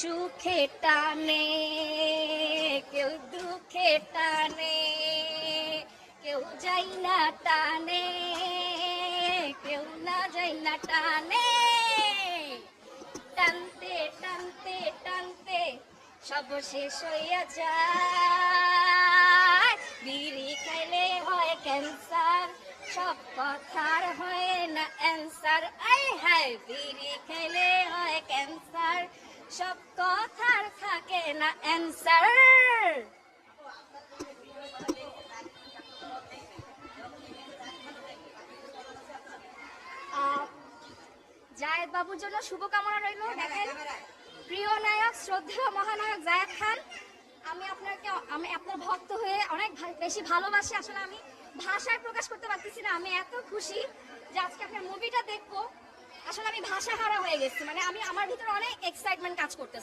সুখে টানে, কেউ দুঃখে টানে, কেউ যাই না টানে, কেউ না যাই না টানে। টানতে টানতে টানতে সব শেষ হইয়া যায়। বিড়ি খাইলে হয় ক্যান্সার, সব কথার হয় না অ্যান্সার। আই হায়, বিড়ি খাইলে হয় ক্যান্সার, সব কথার থাকে না অ্যান্সার। জায়েদ বাবুর জন্য শুভকামনা রইল। দেখেন, প্রিয় নায়ক শ্রদ্ধেয় মহানায়ক জায়েদ খান, আমি আপনার ভক্ত হয়ে অনেক বেশি ভালোবাসি। আসলে আমি ভাষায় প্রকাশ করতে পারতেছি না। আমি এত খুশি যে আজকে আপনার মুভিটা দেখবো। আসলে আমি ভাষা হারা হয়ে গেছি, মানে আমার ভিতরে অনেক এক্সাইটমেন্ট কাজ করতেছে।